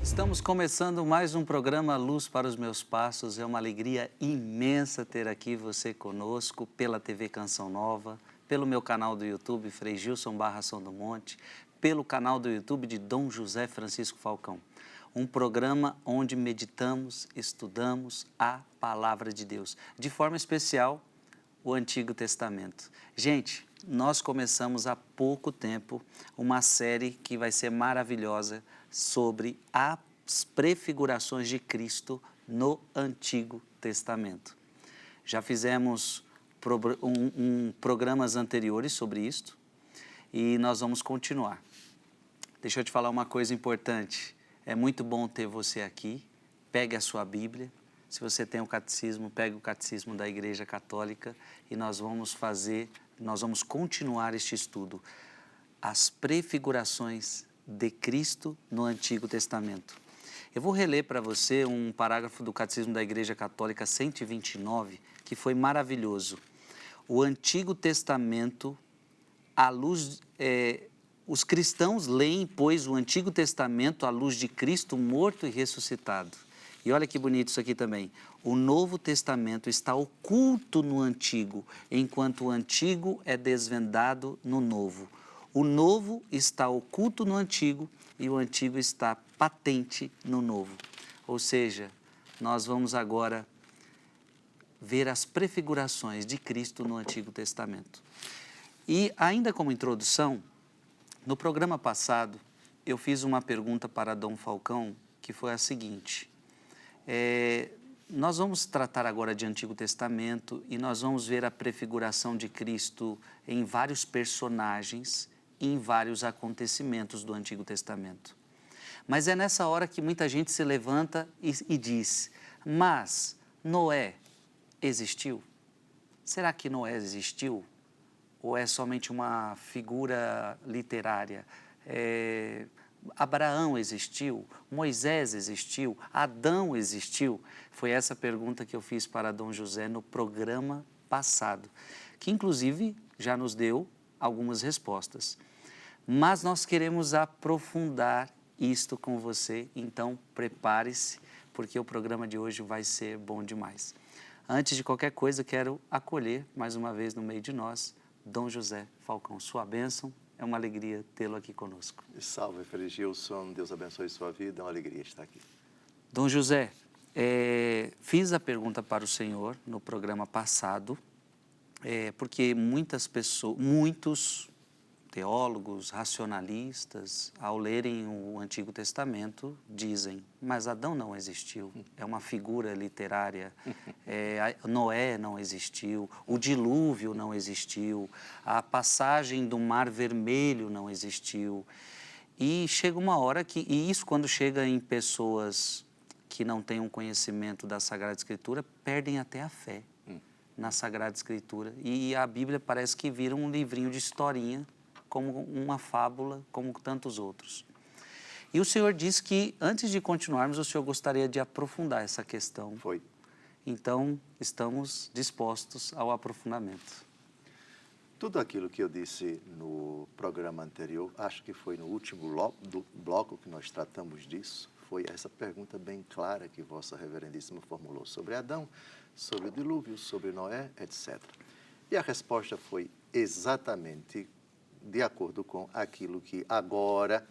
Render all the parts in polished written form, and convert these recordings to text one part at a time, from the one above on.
Estamos começando mais um programa Luz para os Meus Passos. É uma alegria imensa ter aqui você conosco pela TV Canção Nova, pelo meu canal do YouTube, Frei Gilson Barra São do Monte, pelo canal do YouTube de Dom José Francisco Falcão. Um programa onde meditamos, estudamos a Palavra de Deus, de forma especial o Antigo Testamento. Gente, nós começamos há pouco tempo uma série que vai ser maravilhosa sobre as prefigurações de Cristo no Antigo Testamento. Já fizemos programas anteriores sobre isto e nós vamos continuar. Deixa eu te falar uma coisa importante. É muito bom ter você aqui. Pegue a sua Bíblia. Se você tem o catecismo, pegue o catecismo da Igreja Católica e nós vamos continuar este estudo. As prefigurações de Cristo no Antigo Testamento. Eu vou reler para você um parágrafo do Catecismo da Igreja Católica 129, que foi maravilhoso. O Antigo Testamento, os cristãos leem, pois, o Antigo Testamento à luz de Cristo morto e ressuscitado. E olha que bonito isso aqui também. O Novo Testamento está oculto no Antigo, enquanto o Antigo é desvendado no Novo. O Novo está oculto no Antigo e o Antigo está patente no Novo. Ou seja, nós vamos agora ver as prefigurações de Cristo no Antigo Testamento. E ainda como introdução, no programa passado, eu fiz uma pergunta para Dom Falcão, que foi a seguinte. Nós vamos tratar agora de Antigo Testamento e nós vamos ver a prefiguração de Cristo em vários personagens, em vários acontecimentos do Antigo Testamento. Mas é nessa hora que muita gente se levanta e diz, mas Noé existiu? Será que Noé existiu? Ou é somente uma figura literária? Abraão existiu? Moisés existiu? Adão existiu? Foi essa pergunta que eu fiz para Dom José no programa passado, que inclusive já nos deu algumas respostas. Mas nós queremos aprofundar isto com você, então prepare-se, porque o programa de hoje vai ser bom demais. Antes de qualquer coisa, quero acolher mais uma vez no meio de nós, Dom José Falcão. Sua bênção, é uma alegria tê-lo aqui conosco. Salve, Frei Gilson, Deus abençoe sua vida, é uma alegria estar aqui. Dom José, fiz a pergunta para o senhor no programa passado, porque muitos teólogos, racionalistas, ao lerem o Antigo Testamento, dizem, mas Adão não existiu, é uma figura literária, Noé não existiu, o dilúvio não existiu, a passagem do Mar Vermelho não existiu. E chega uma hora e isso quando chega em pessoas que não têm um conhecimento da Sagrada Escritura, perdem até a fé na Sagrada Escritura. E a Bíblia parece que vira um livrinho de historinha, como uma fábula, como tantos outros. E o senhor disse que, antes de continuarmos, o senhor gostaria de aprofundar essa questão. Foi. Então, estamos dispostos ao aprofundamento. Tudo aquilo que eu disse no programa anterior, acho que foi no último bloco que nós tratamos disso, foi essa pergunta bem clara que Vossa Reverendíssima formulou sobre Adão, sobre o dilúvio, sobre Noé, etc. E a resposta foi exatamente de acordo com aquilo que agora,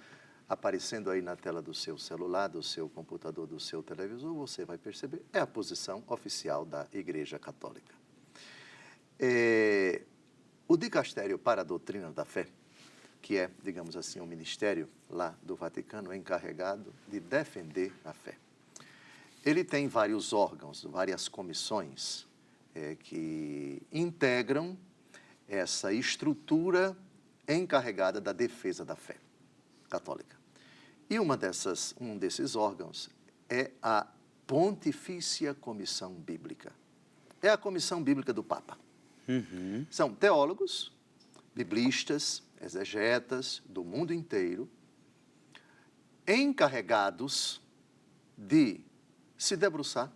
aparecendo aí na tela do seu celular, do seu computador, do seu televisor, você vai perceber, é a posição oficial da Igreja Católica. O Dicastério para a Doutrina da Fé, que é, digamos assim, um ministério lá do Vaticano encarregado de defender a fé. Ele tem vários órgãos, várias comissões que integram essa estrutura encarregada da defesa da fé católica. E um desses órgãos é a Pontifícia Comissão Bíblica. É a Comissão Bíblica do Papa. São teólogos, biblistas, exegetas do mundo inteiro, encarregados de se debruçar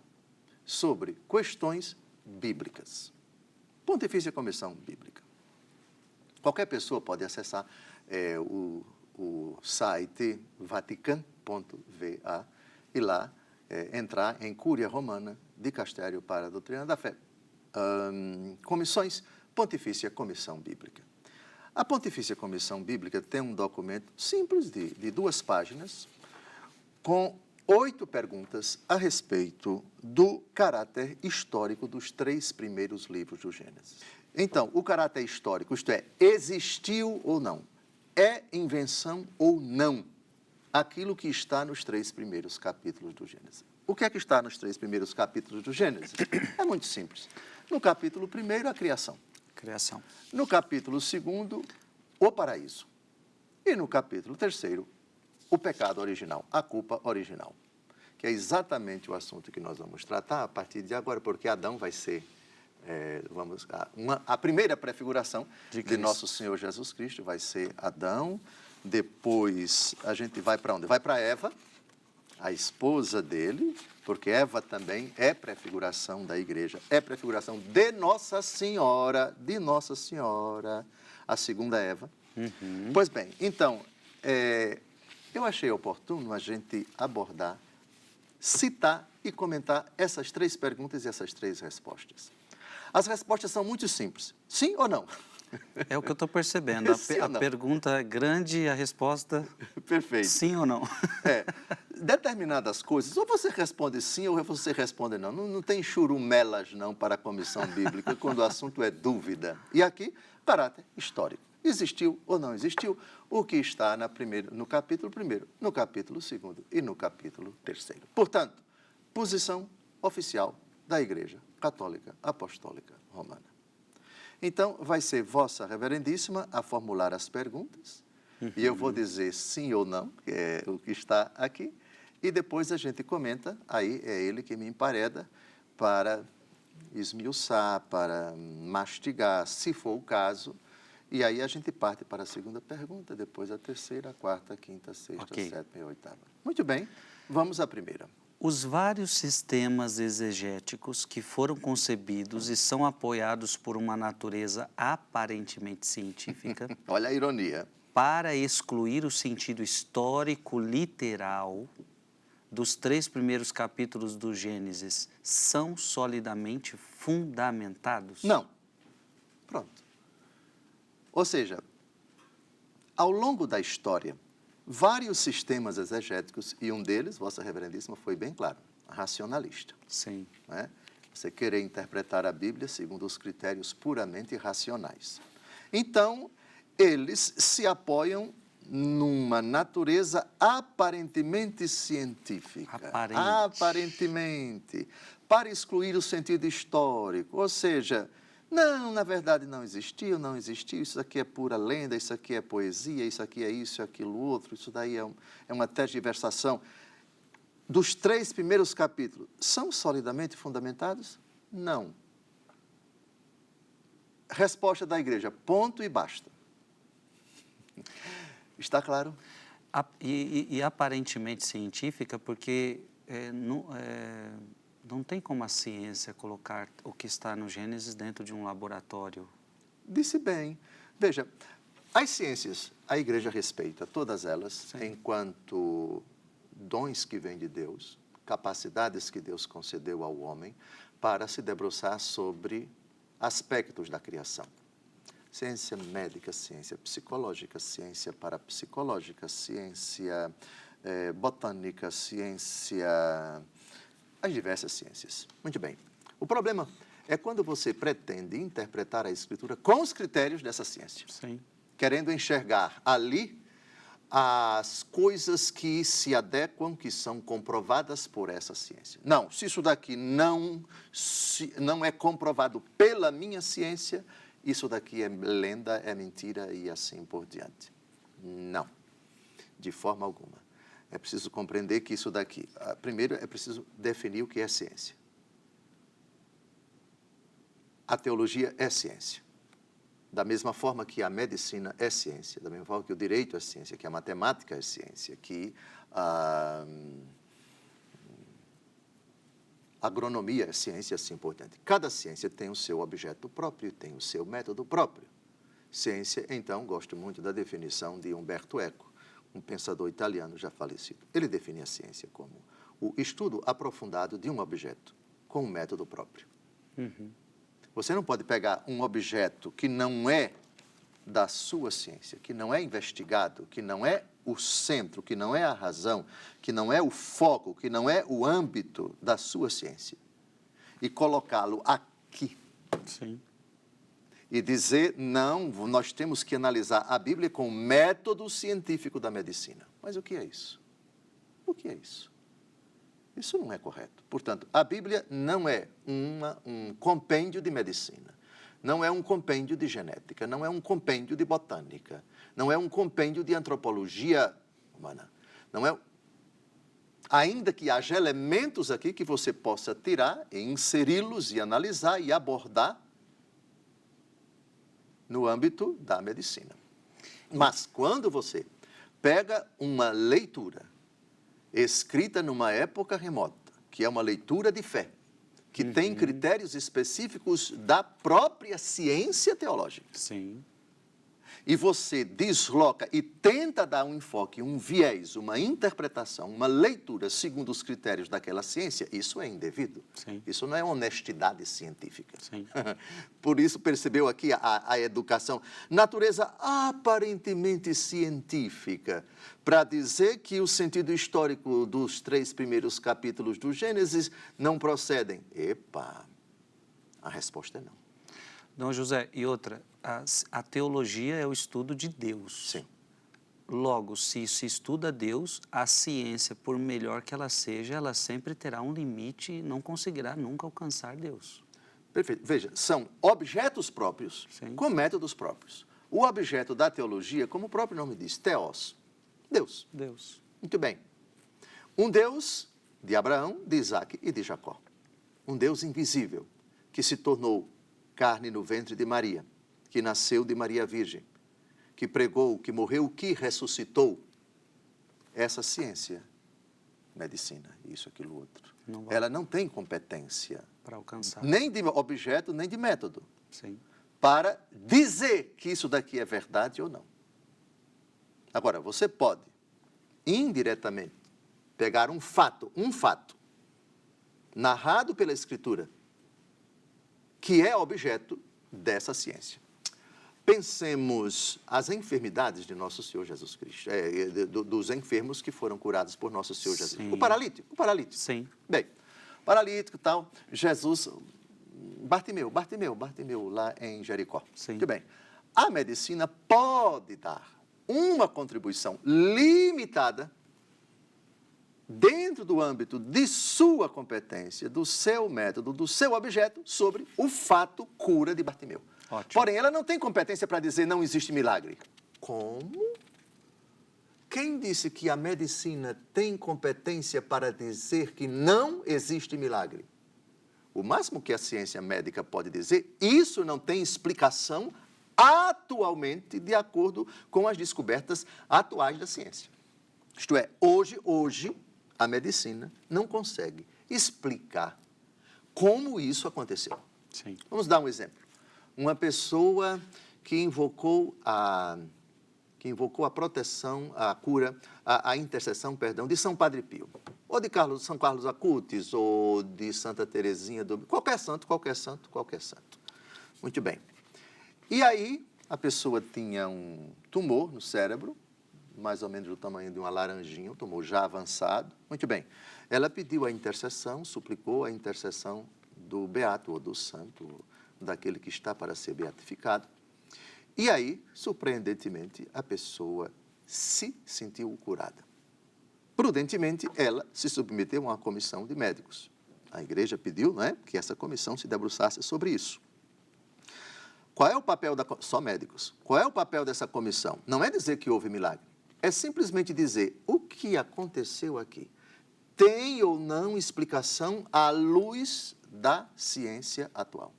sobre questões bíblicas. Pontifícia Comissão Bíblica. Qualquer pessoa pode acessar o site Vatican, e lá entrar em Cúria Romana, Dicastério para a Doutrina da Fé. Comissões, Pontifícia Comissão Bíblica. A Pontifícia Comissão Bíblica tem um documento simples de 2 páginas, com 8 perguntas a respeito do caráter histórico dos 3 primeiros livros do Gênesis. Então, o caráter histórico, isto é, existiu ou não? É invenção ou não aquilo que está nos 3 primeiros capítulos do Gênesis? O que é que está nos 3 primeiros capítulos do Gênesis? É muito simples. No capítulo 1, a criação. Criação. No capítulo 2, o paraíso. E no capítulo 3, o pecado original, a culpa original. Que é exatamente o assunto que nós vamos tratar a partir de agora, porque Adão vai ser, a primeira prefiguração de nosso Senhor Jesus Cristo vai ser Adão. Depois a gente vai para onde? Vai para Eva, a esposa dele, porque Eva também é prefiguração da igreja, é prefiguração de Nossa Senhora, a segunda Eva. Pois bem, então, eu achei oportuno a gente abordar, citar e comentar essas 3 perguntas e essas 3 respostas. As respostas são muito simples, sim ou não? É o que eu estou percebendo. A pergunta é grande e a resposta... Perfeito. Sim ou não? Determinadas coisas, ou você responde sim ou você responde não. Não tem churumelas não para a Comissão Bíblica quando o assunto é dúvida. E aqui, caráter histórico. Existiu ou não existiu? O que está no capítulo 1, no capítulo 2 e no capítulo 3. Portanto, posição oficial da Igreja Católica Apostólica Romana. Então, vai ser Vossa Reverendíssima a formular as perguntas, e eu vou dizer sim ou não, que é o que está aqui, e depois a gente comenta, aí é ele que me empareda para esmiuçar, para mastigar, se for o caso, e aí a gente parte para a segunda pergunta, depois a terceira, a quarta, a quinta, a sexta, a sétima e a oitava. Muito bem, vamos à primeira. Os vários sistemas exegéticos que foram concebidos e são apoiados por uma natureza aparentemente científica... Olha a ironia. ...para excluir o sentido histórico literal dos 3 primeiros capítulos do Gênesis, são solidamente fundamentados? Não. Pronto. Ou seja, ao longo da história, vários sistemas exegéticos, e um deles, Vossa Reverendíssima, foi bem claro, racionalista. Sim. Né? Você querer interpretar a Bíblia segundo os critérios puramente racionais. Então, eles se apoiam numa natureza aparentemente científica. Aparentemente. Para excluir o sentido histórico. Ou seja, não, na verdade não existiu, isso aqui é pura lenda, isso aqui é poesia, isso aqui é isso, aquilo outro, isso daí é uma tergiversação. Dos 3 primeiros capítulos, são solidamente fundamentados? Não. Resposta da igreja, ponto e basta. Está claro? E aparentemente científica, porque não tem como a ciência colocar o que está no Gênesis dentro de um laboratório. Disse bem. Veja, as ciências, a igreja respeita todas elas, sim, enquanto dons que vêm de Deus, capacidades que Deus concedeu ao homem para se debruçar sobre aspectos da criação. Ciência médica, ciência psicológica, ciência parapsicológica, ciência botânica, ciência... as diversas ciências. Muito bem. O problema é quando você pretende interpretar a Escritura com os critérios dessa ciência. Sim. Querendo enxergar ali as coisas que se adequam, que são comprovadas por essa ciência. Não, se isso daqui não é comprovado pela minha ciência, isso daqui é lenda, é mentira e assim por diante. Não, de forma alguma. É preciso compreender que isso daqui... Primeiro, é preciso definir o que é ciência. A teologia é ciência. Da mesma forma que a medicina é ciência, da mesma forma que o direito é ciência, que a matemática é ciência, que a agronomia é ciência, assim por diante. Cada ciência tem o seu objeto próprio, tem o seu método próprio. Ciência, então, gosto muito da definição de Humberto Eco, um pensador italiano já falecido. Ele define a ciência como o estudo aprofundado de um objeto com um método próprio. Você não pode pegar um objeto que não é da sua ciência, que não é investigado, que não é o centro, que não é a razão, que não é o foco, que não é o âmbito da sua ciência, e colocá-lo aqui. Sim. E dizer, não, nós temos que analisar a Bíblia com o método científico da medicina. Mas o que é isso? O que é isso? Isso não é correto. Portanto, a Bíblia não é um compêndio de medicina, não é um compêndio de genética, não é um compêndio de botânica, não é um compêndio de antropologia humana, não é... Ainda que haja elementos aqui que você possa tirar e inseri-los e analisar e abordar no âmbito da medicina. Mas quando você pega uma leitura escrita numa época remota, que é uma leitura de fé, que tem critérios específicos da própria ciência teológica. Sim. E você desloca e tenta dar um enfoque, um viés, uma interpretação, uma leitura segundo os critérios daquela ciência, isso é indevido. Sim. Isso não é honestidade científica. Sim. Por isso percebeu aqui a educação. Natureza aparentemente científica, para dizer que o sentido histórico dos 3 primeiros capítulos do Gênesis não procedem. Epa, a resposta é não. Dom José, e outra, a teologia é o estudo de Deus. Sim. Logo, se se estuda Deus, a ciência, por melhor que ela seja, ela sempre terá um limite e não conseguirá nunca alcançar Deus. Perfeito. Veja, são objetos próprios, Sim. com métodos próprios. O objeto da teologia, como o próprio nome diz, Theos, Deus. Deus. Muito bem. Um Deus de Abraão, de Isaac e de Jacó. Um Deus invisível, que se tornou carne no ventre de Maria, que nasceu de Maria Virgem, que pregou, que morreu, que ressuscitou. Essa ciência, medicina, isso, aquilo, outro, ela não tem competência Para alcançar. nem de objeto, nem de método, Sim. para dizer que isso daqui é verdade ou não. Agora, você pode, indiretamente, pegar um fato, narrado pela Escritura, que é objeto dessa ciência. Pensemos as enfermidades de nosso Senhor Jesus Cristo, dos enfermos que foram curados por nosso Senhor Jesus. Sim. O paralítico. Sim. Bem, paralítico e tal, Jesus, Bartimeu, lá em Jericó. Sim. Muito bem. A medicina pode dar uma contribuição limitada dentro do âmbito de sua competência, do seu método, do seu objeto, sobre o fato cura de Bartimeu. Ótimo. Porém, ela não tem competência para dizer não existe milagre. Como? Quem disse que a medicina tem competência para dizer que não existe milagre? O máximo que a ciência médica pode dizer, isso não tem explicação atualmente de acordo com as descobertas atuais da ciência. Isto é, hoje, a medicina não consegue explicar como isso aconteceu. Sim. Vamos dar um exemplo. Uma pessoa que invocou a proteção, a cura, a intercessão, perdão, de São Padre Pio, ou de São Carlos Acutis, ou de Santa Teresinha, qualquer santo. Muito bem. E aí, a pessoa tinha um tumor no cérebro, mais ou menos do tamanho de uma laranjinha, um tumor já avançado. Muito bem. Ela pediu a intercessão, suplicou a intercessão do beato ou do santo, daquele que está para ser beatificado. E aí, surpreendentemente, a pessoa se sentiu curada. Prudentemente, ela se submeteu a uma comissão de médicos. A igreja pediu, não é, que essa comissão se debruçasse sobre isso. Qual é o papel só médicos. Qual é o papel dessa comissão? Não é dizer que houve milagre. É simplesmente dizer o que aconteceu aqui. Tem ou não explicação à luz da ciência atual?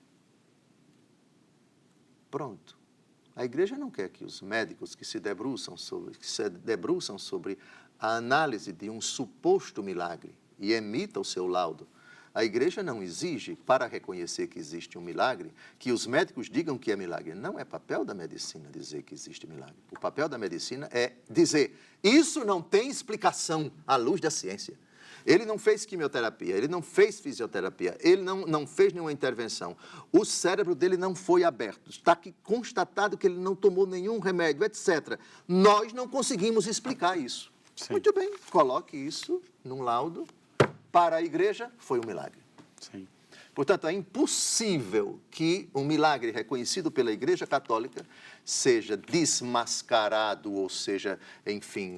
Pronto. A igreja não quer que os médicos que se debruçam sobre a análise de um suposto milagre e emita o seu laudo, A igreja não exige, para reconhecer que existe um milagre, que os médicos digam que é milagre. Não é papel da medicina dizer que existe milagre. O papel da medicina é dizer, isso não tem explicação à luz da ciência. Ele não fez quimioterapia, ele não fez fisioterapia, ele não fez nenhuma intervenção. O cérebro dele não foi aberto. Está aqui constatado que ele não tomou nenhum remédio, etc. Nós não conseguimos explicar isso. Sim. Muito bem, coloque isso num laudo. Para a igreja, foi um milagre. Sim. Portanto, é impossível que um milagre reconhecido pela Igreja Católica seja desmascarado, ou seja, enfim,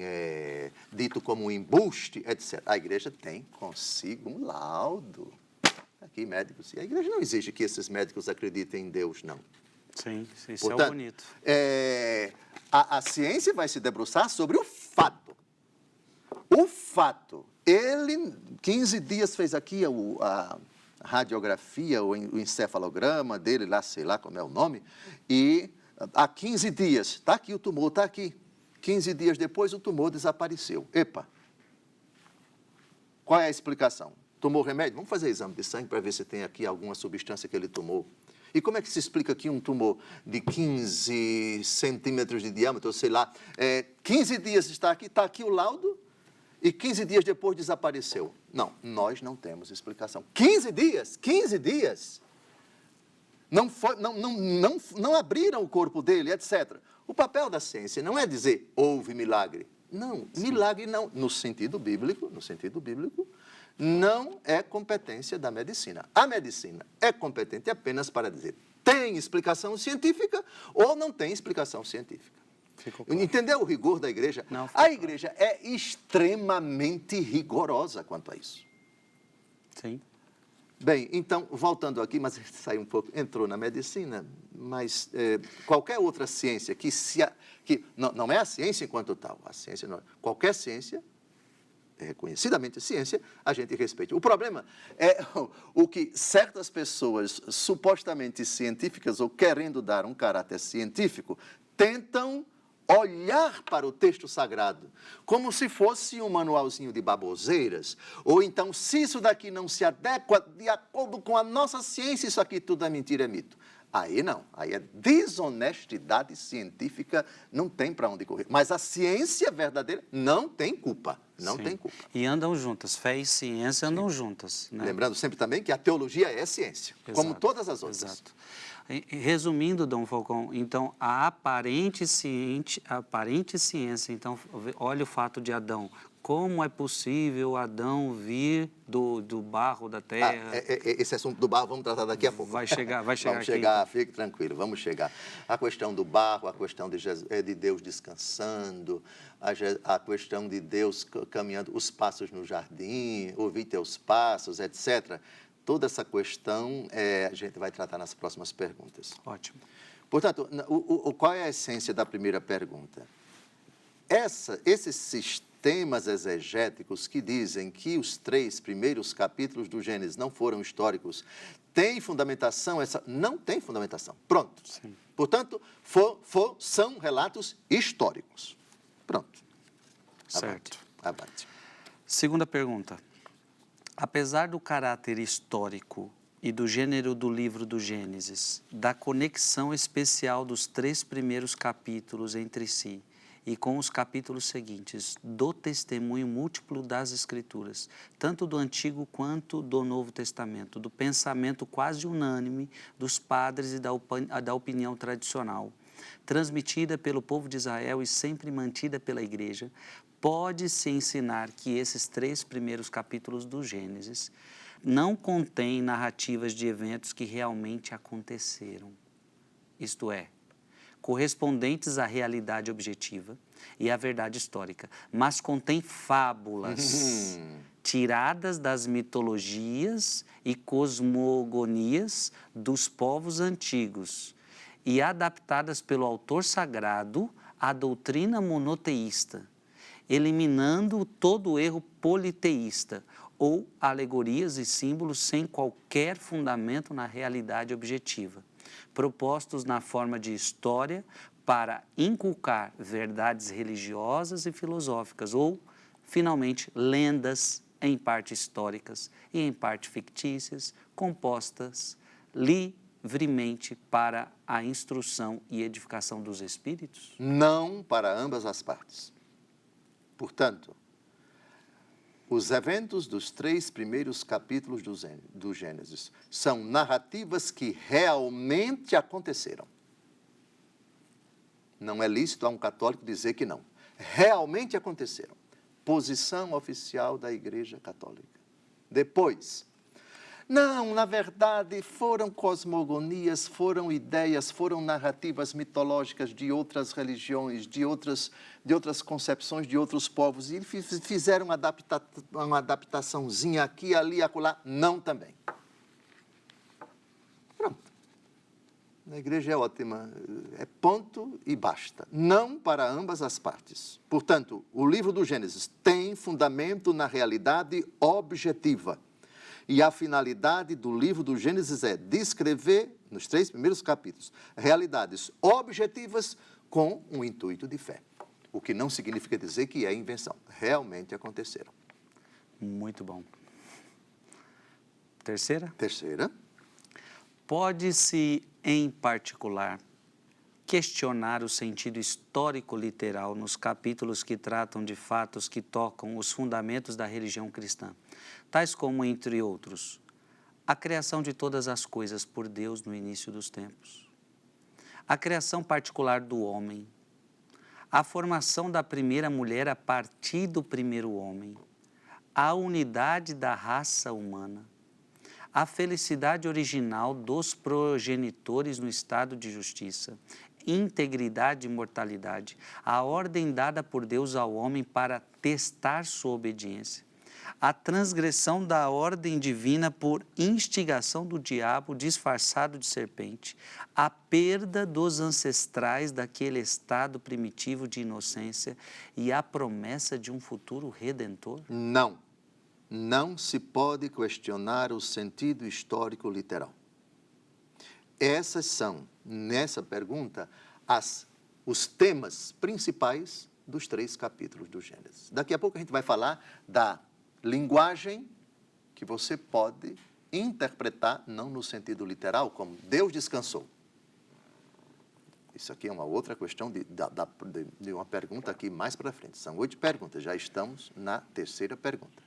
dito como um embuste, etc. A Igreja tem consigo um laudo. Aqui, médicos. E a Igreja não exige que esses médicos acreditem em Deus, não. Sim, isso portanto, é o bonito. A ciência vai se debruçar sobre o fato. O fato. Ele, 15 dias, fez aqui a radiografia, o encefalograma dele, lá, sei lá como é o nome, e há 15 dias, está aqui o tumor, está aqui. 15 dias depois, o tumor desapareceu. Epa! Qual é a explicação? Tomou remédio? Vamos fazer exame de sangue para ver se tem aqui alguma substância que ele tomou. E como é que se explica que um tumor de 15 centímetros de diâmetro, sei lá, 15 dias está aqui o laudo, e 15 dias depois desapareceu? Não, nós não temos explicação. 15 dias? 15 dias? Não abriram o corpo dele, etc. O papel da ciência não é dizer, houve milagre. Não, sim, milagre não, no sentido bíblico, não é competência da medicina. A medicina é competente apenas para dizer, tem explicação científica ou não tem explicação científica. Claro. Entendeu o rigor da igreja? Não, a igreja é extremamente rigorosa quanto a isso. Sim. Bem, então, voltando aqui, mas saiu um pouco, entrou na medicina, mas qualquer outra ciência que não é a ciência enquanto tal, a ciência não, qualquer ciência, reconhecidamente ciência, a gente respeita. O problema é o que certas pessoas supostamente científicas ou querendo dar um caráter científico tentam olhar para o texto sagrado como se fosse um manualzinho de baboseiras, ou então, se isso daqui não se adequa de acordo com a nossa ciência, isso aqui tudo é mentira, é mito. Aí não, aí é desonestidade científica, não tem para onde correr. Mas a ciência verdadeira não tem culpa, não tem culpa. E andam juntas, fé e ciência andam juntas. Né? Lembrando sempre também que a teologia é ciência, exato, como todas as outras. Exato. Resumindo, Dom Falcão, então, a aparente ciência, então, olha o fato de Adão. Como é possível Adão vir do barro da terra? Esse assunto do barro vamos tratar daqui a pouco. Vai chegar vamos aqui. Chegar, fique tranquilo, vamos chegar. A questão do barro, a questão de Deus descansando, a questão de Deus caminhando os passos no jardim, ouvir teus passos, etc. Toda essa questão a gente vai tratar nas próximas perguntas. Ótimo. Portanto, qual é a essência da primeira pergunta? Esses sistemas exegéticos que dizem que os 3 primeiros capítulos do Gênesis não foram históricos, têm fundamentação? Não tem fundamentação. Pronto. Sim. Portanto, são relatos históricos. Pronto. Certo. Abate. Segunda pergunta. Apesar do caráter histórico e do gênero do livro do Gênesis, da conexão especial dos 3 primeiros capítulos entre si e com os capítulos seguintes, do testemunho múltiplo das Escrituras, tanto do Antigo quanto do Novo Testamento, do pensamento quase unânime dos padres e da opinião tradicional, transmitida pelo povo de Israel e sempre mantida pela Igreja, pode-se ensinar que esses 3 primeiros capítulos do Gênesis não contêm narrativas de eventos que realmente aconteceram, isto é, correspondentes à realidade objetiva e à verdade histórica, mas contém fábulas tiradas das mitologias e cosmogonias dos povos antigos e adaptadas pelo autor sagrado à doutrina monoteísta, eliminando todo o erro politeísta ou alegorias e símbolos sem qualquer fundamento na realidade objetiva, propostos na forma de história para inculcar verdades religiosas e filosóficas ou, finalmente, lendas em parte históricas e em parte fictícias, compostas livremente para a instrução e edificação dos espíritos? Não para ambas as partes. Portanto, os eventos dos 3 primeiros capítulos do Gênesis são narrativas que realmente aconteceram. Não é lícito a um católico dizer que não. Realmente aconteceram. Posição oficial da Igreja Católica. Depois, não, na verdade, foram cosmogonias, foram ideias, foram narrativas mitológicas de outras religiões, de outras concepções de outros povos, e fizeram uma adaptaçãozinha aqui, ali, acolá. Não também. Pronto. A igreja é ótima, é ponto e basta. Não para ambas as partes. Portanto, o livro do Gênesis tem fundamento na realidade objetiva. E a finalidade do livro do Gênesis é descrever, nos 3 primeiros capítulos, realidades objetivas com um intuito de fé. O que não significa dizer que é invenção. Realmente aconteceram. Muito bom. Terceira? Terceira. Pode-se, em particular, questionar o sentido histórico-literal nos capítulos que tratam de fatos que tocam os fundamentos da religião cristã, tais como, entre outros, a criação de todas as coisas por Deus no início dos tempos, a criação particular do homem, a formação da primeira mulher a partir do primeiro homem, a unidade da raça humana, a felicidade original dos progenitores no estado de justiça, integridade e mortalidade, a ordem dada por Deus ao homem para testar sua obediência, a transgressão da ordem divina por instigação do diabo disfarçado de serpente, a perda dos ancestrais daquele estado primitivo de inocência e a promessa de um futuro redentor? Não se pode questionar o sentido histórico literal. Essas são, nessa pergunta, os temas principais dos 3 capítulos do Gênesis. Daqui a pouco a gente vai falar da linguagem que você pode interpretar, não no sentido literal, como Deus descansou. Isso aqui é uma outra questão de uma pergunta aqui mais para frente. São 8 perguntas, já estamos na terceira pergunta.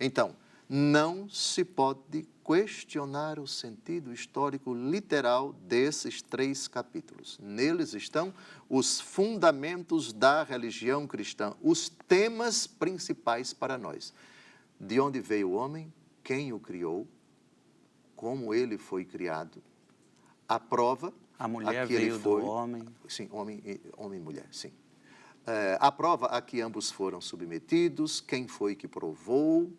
Então, não se pode questionar o sentido histórico literal desses 3 capítulos. Neles estão os fundamentos da religião cristã, os temas principais para nós. De onde veio o homem, quem o criou, como ele foi criado, a prova... A mulher veio do homem. Sim, homem e mulher, sim. A prova a que ambos foram submetidos, quem foi que provou,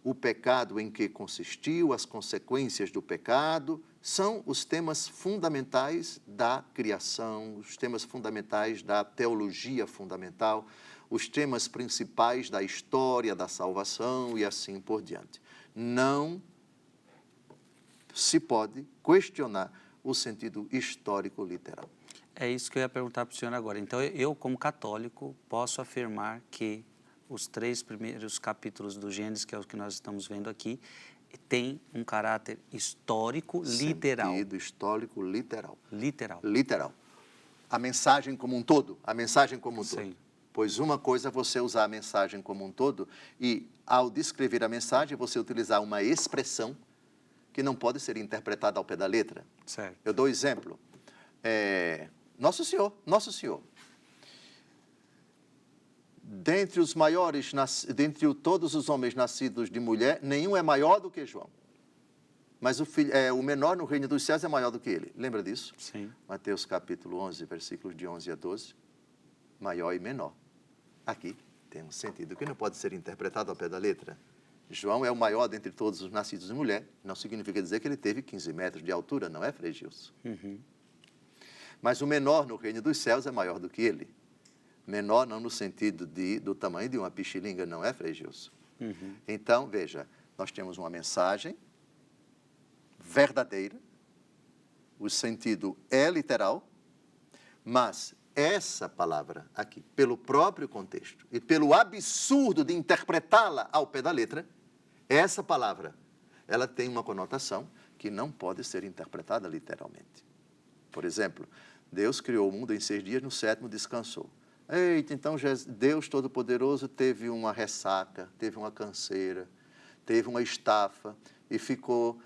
o pecado em que consistiu, as consequências do pecado, são os temas fundamentais da criação, os temas fundamentais da teologia fundamental, os temas principais da história da salvação e assim por diante. Não se pode questionar o sentido histórico literal. É isso que eu ia perguntar para o senhor agora. Então, eu, como católico, posso afirmar que os 3 primeiros capítulos do Gênesis, que é o que nós estamos vendo aqui, tem um caráter histórico literal. Sentido histórico literal. Literal. Literal. A mensagem como um todo. A mensagem como um Sim. todo. Pois uma coisa é você usar a mensagem como um todo e, ao descrever a mensagem, você utilizar uma expressão que não pode ser interpretada ao pé da letra. Certo. Eu dou exemplo. Nosso Senhor. Dentre os maiores, dentre todos os homens nascidos de mulher, nenhum é maior do que João. Mas o menor no reino dos céus é maior do que ele. Lembra disso? Sim. Mateus capítulo 11, versículos de 11 a 12. Maior e menor. Aqui tem um sentido que não pode ser interpretado ao pé da letra. João é o maior dentre todos os nascidos de mulher. Não significa dizer que ele teve 15 metros de altura, não é, Frei Gilson? Uhum. Mas o menor no reino dos céus é maior do que ele. Menor não no sentido do tamanho de uma pichilinga, não é, Frei Gilson? Uhum. Então, veja, nós temos uma mensagem verdadeira, o sentido é literal, mas essa palavra aqui, pelo próprio contexto e pelo absurdo de interpretá-la ao pé da letra, essa palavra, ela tem uma conotação que não pode ser interpretada literalmente. Por exemplo, Deus criou o mundo em 6 dias, no 7º descansou. Eita, então Deus Todo-Poderoso teve uma ressaca, teve uma canseira, teve uma estafa e ficou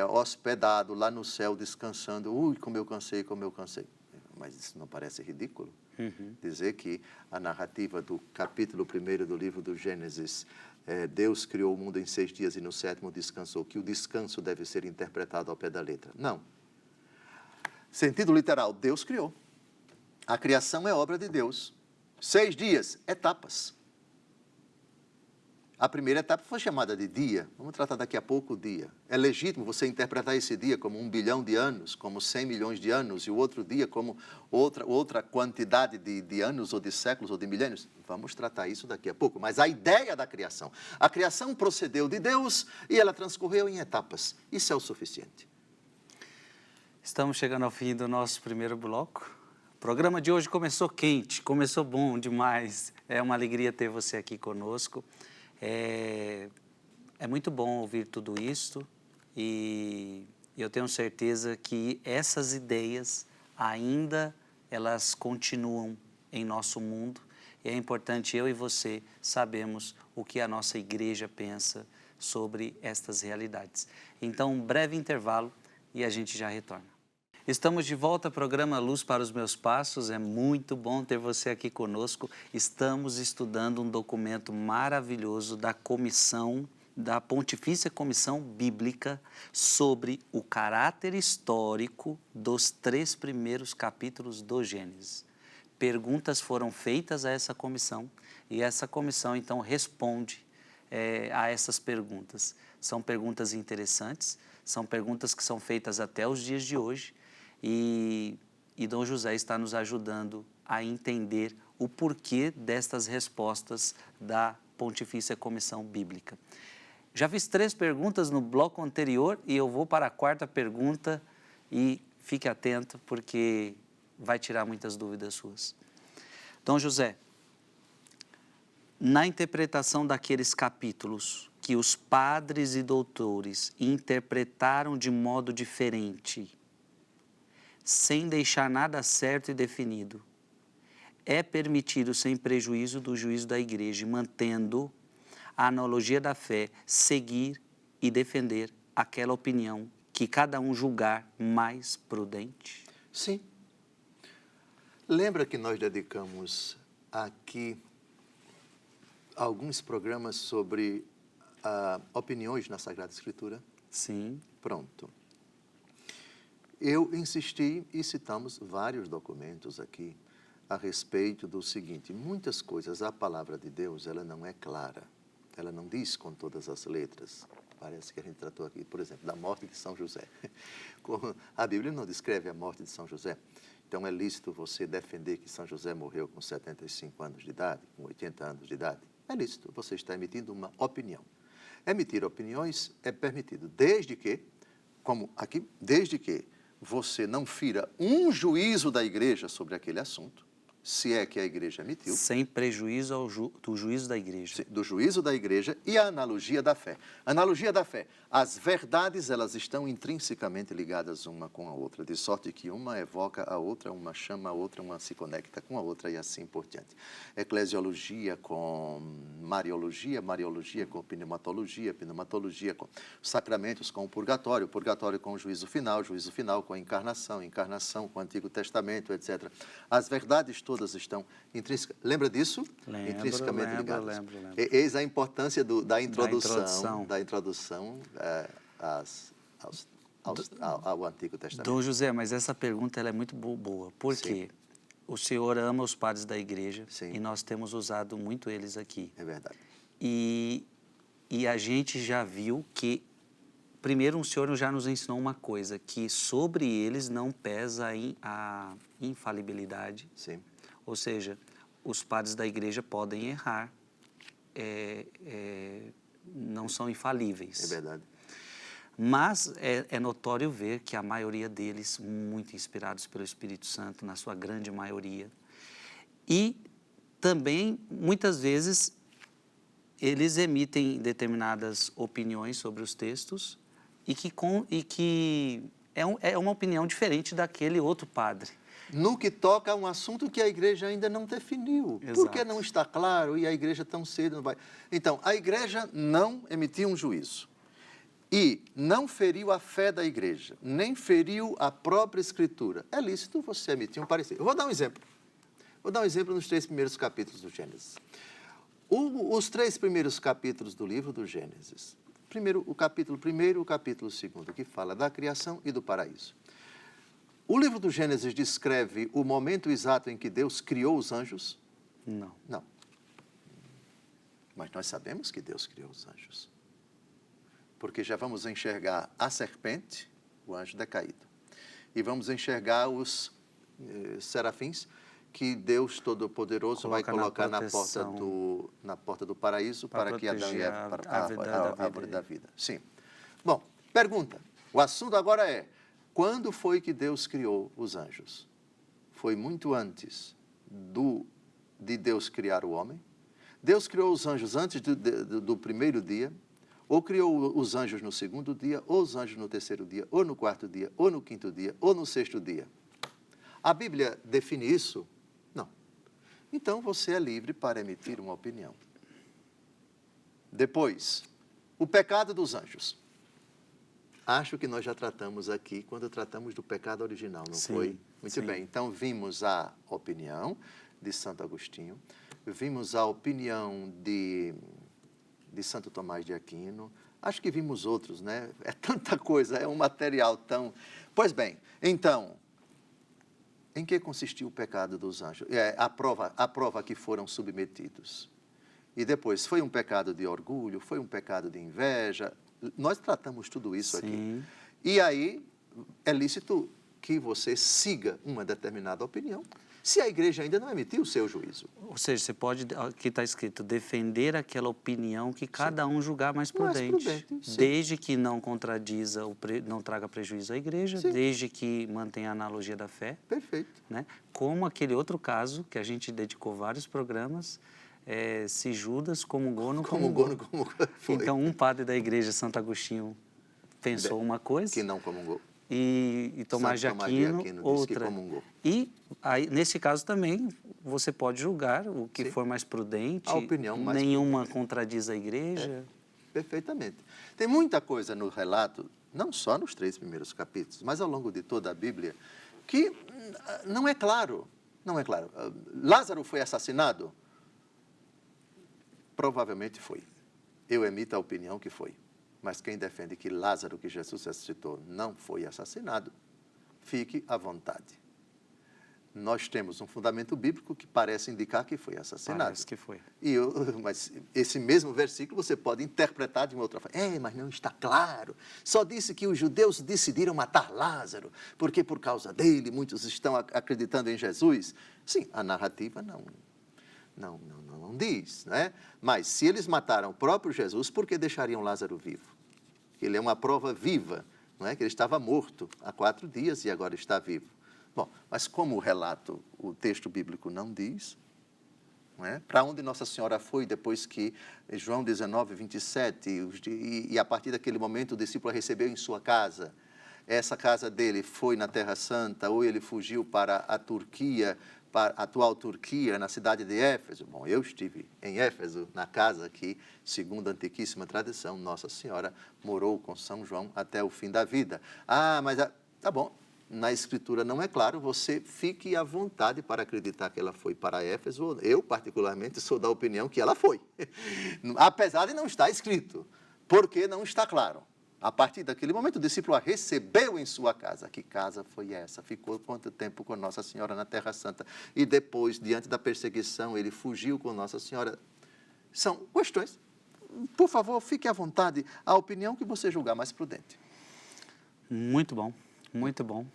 hospedado lá no céu descansando. Ui, como eu cansei, como eu cansei. Mas isso não parece ridículo? Dizer que a narrativa do capítulo 1º do livro do Gênesis, Deus criou o mundo em 6 dias e no 7º descansou, que o descanso deve ser interpretado ao pé da letra. Não. Sentido literal, Deus criou. A criação é obra de Deus. 6 dias, etapas. A primeira etapa foi chamada de dia. Vamos tratar daqui a pouco o dia. É legítimo você interpretar esse dia como 1 bilhão de anos, como 100 milhões de anos, e o outro dia como outra quantidade de anos, ou de séculos, ou de milênios? Vamos tratar isso daqui a pouco. Mas a ideia da criação. A criação procedeu de Deus e ela transcorreu em etapas. Isso é o suficiente. Estamos chegando ao fim do nosso primeiro bloco. O programa de hoje começou quente, começou bom demais. É uma alegria ter você aqui conosco. É muito bom ouvir tudo isso e eu tenho certeza que essas ideias ainda elas continuam em nosso mundo e é importante eu e você sabermos o que a nossa igreja pensa sobre estas realidades. Então, um breve intervalo e a gente já retorna. Estamos de volta ao programa Luz para os Meus Passos. É muito bom ter você aqui conosco. Estamos estudando um documento maravilhoso da Pontifícia Comissão Bíblica sobre o caráter histórico dos 3 primeiros capítulos do Gênesis. Perguntas foram feitas a essa comissão e essa comissão então responde a essas perguntas. São perguntas interessantes, são perguntas que são feitas até os dias de hoje. E Dom José está nos ajudando a entender o porquê destas respostas da Pontifícia Comissão Bíblica. Já fiz 3 perguntas no bloco anterior e eu vou para a 4ª pergunta e fique atento porque vai tirar muitas dúvidas suas. Dom José, na interpretação daqueles capítulos que os padres e doutores interpretaram de modo diferente, sem deixar nada certo e definido, é permitido, sem prejuízo do juízo da igreja, mantendo a analogia da fé, seguir e defender aquela opinião que cada um julgar mais prudente? Sim. Lembra que nós dedicamos aqui alguns programas sobre opiniões na Sagrada Escritura? Sim. Pronto. Eu insisti e citamos vários documentos aqui a respeito do seguinte: muitas coisas, a palavra de Deus, ela não é clara, ela não diz com todas as letras. Parece que a gente tratou aqui, por exemplo, da morte de São José. A Bíblia não descreve a morte de São José, então é lícito você defender que São José morreu com 75 anos de idade, com 80 anos de idade. É lícito, você está emitindo uma opinião. Emitir opiniões é permitido, desde que, como aqui, desde que você não fira um juízo da igreja sobre aquele assunto, se é que a igreja emitiu. Sem prejuízo do juízo da igreja. Sim, do juízo da igreja e a analogia da fé. Analogia da fé. As verdades, elas estão intrinsecamente ligadas uma com a outra, de sorte que uma evoca a outra, uma chama a outra, uma se conecta com a outra e assim por diante. Eclesiologia com mariologia, mariologia com pneumatologia, pneumatologia com sacramentos com o purgatório, purgatório com o juízo final com a encarnação, encarnação com o Antigo Testamento, etc. As verdades todas estão intrinsecamente. Lembra disso? Intrinsecamente ligadas. Lembro. Eis a importância da introdução ao Antigo Testamento. Dom José, mas essa pergunta ela é muito boa. Por quê? O senhor ama os padres da igreja. Sim. E nós temos usado muito eles aqui. É verdade. E a gente já viu que, primeiro, o senhor já nos ensinou uma coisa, que sobre eles não pesa a infalibilidade. Sim. Ou seja, os padres da igreja podem errar, não são infalíveis. É verdade. Mas é notório ver que a maioria deles, muito inspirados pelo Espírito Santo, na sua grande maioria, E também, muitas vezes, eles emitem determinadas opiniões sobre os textos e que é uma opinião diferente daquele outro padre. No que toca a um assunto que a igreja ainda não definiu. Exato. Porque não está claro e a igreja tão cedo não vai... Então, a igreja não emitiu um juízo. E não feriu a fé da igreja, nem feriu a própria Escritura. É lícito você emitir um parecer. Eu vou dar um exemplo. Vou dar um exemplo nos 3 primeiros capítulos do Gênesis. Os 3 primeiros capítulos do livro do Gênesis. Primeiro, o capítulo 1 e o capítulo 2, que fala da criação e do paraíso. O livro do Gênesis descreve o momento exato em que Deus criou os anjos? Não. Não. Mas nós sabemos que Deus criou os anjos. Porque já vamos enxergar a serpente, o anjo decaído. E vamos enxergar os serafins, que Deus Todo-Poderoso vai colocar na porta do paraíso para que Adão e Eva, a árvore da vida. Sim. Bom, pergunta. O assunto agora é, quando foi que Deus criou os anjos? Foi muito antes de Deus criar o homem? Deus criou os anjos antes do primeiro dia? Ou criou os anjos no 2º dia, ou os anjos no 3º dia, ou no 4º dia, ou no 5º dia, ou no 6º dia? A Bíblia define isso? Não. Então, você é livre para emitir uma opinião. Depois, o pecado dos anjos. Acho que nós já tratamos aqui quando tratamos do pecado original, não foi? Muito bem. Então, vimos a opinião de Santo Agostinho, vimos a opinião de Santo Tomás de Aquino, acho que vimos outros, né? É tanta coisa, é um material tão... Pois bem, então, em que consistiu o pecado dos anjos? A prova que foram submetidos. E depois, foi um pecado de orgulho, foi um pecado de inveja, nós tratamos tudo isso aqui. E aí, é lícito que você siga uma determinada opinião, se a igreja ainda não emitiu o seu juízo. Ou seja, você pode, aqui está escrito, defender aquela opinião que cada um julgar mais prudente. Desde que não contradiza, não traga prejuízo à igreja, desde que mantenha a analogia da fé. Perfeito. Né? Como aquele outro caso, que a gente dedicou vários programas, se Judas comungou, não comungou. Então, um padre da igreja, Santo Agostinho, pensou uma coisa. Que não comungou. E Tomás de Aquino, outra. E aí, nesse caso também, você pode julgar o que for mais prudente. A opinião mais nenhuma contradiz a igreja. Perfeitamente. Tem muita coisa no relato, não só nos 3 primeiros capítulos, mas ao longo de toda a Bíblia, que não é claro. Não é claro. Lázaro foi assassinado? Provavelmente foi. Eu emito a opinião que foi. Mas quem defende que Lázaro, que Jesus ressuscitou, não foi assassinado, fique à vontade. Nós temos um fundamento bíblico que parece indicar que foi assassinado. Parece que foi. Mas esse mesmo versículo você pode interpretar de uma outra forma. Mas não está claro. Só disse que os judeus decidiram matar Lázaro, porque por causa dele muitos estão acreditando em Jesus. Sim, a narrativa não diz, né? Mas se eles mataram o próprio Jesus, por que deixariam Lázaro vivo? Ele é uma prova viva, não é? Que ele estava morto há 4 dias e agora está vivo. Bom, mas como o texto bíblico não diz, não é? Para onde Nossa Senhora foi depois que João 19, 27, e a partir daquele momento o discípulo a recebeu em sua casa, essa casa dele foi na Terra Santa, ou ele fugiu para a Turquia, para a atual Turquia, na cidade de Éfeso. Bom, eu estive em Éfeso, na casa que, segundo a antiquíssima tradição, Nossa Senhora morou com São João até o fim da vida. Mas tá bom, na Escritura não é claro, você fique à vontade para acreditar que ela foi para Éfeso. Eu, particularmente, sou da opinião que ela foi, apesar de não estar escrito, porque não está claro. A partir daquele momento, o discípulo a recebeu em sua casa. Que casa foi essa? Ficou quanto tempo com Nossa Senhora na Terra Santa? E depois, diante da perseguição, ele fugiu com Nossa Senhora. São questões. Por favor, fique à vontade. A opinião que você julgar mais prudente. Muito bom, muito bom.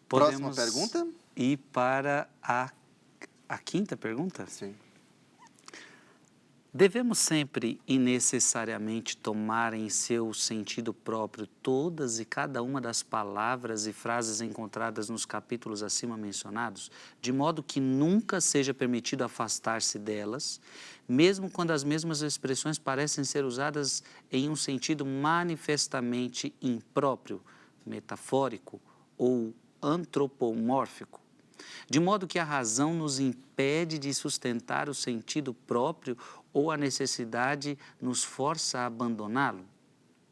Próxima pergunta? Ir para a 5ª pergunta? Sim. Devemos sempre e necessariamente tomar em seu sentido próprio todas e cada uma das palavras e frases encontradas nos capítulos acima mencionados, de modo que nunca seja permitido afastar-se delas, mesmo quando as mesmas expressões parecem ser usadas em um sentido manifestamente impróprio, metafórico ou antropomórfico. De modo que a razão nos impede de sustentar o sentido próprio ou a necessidade nos força a abandoná-lo?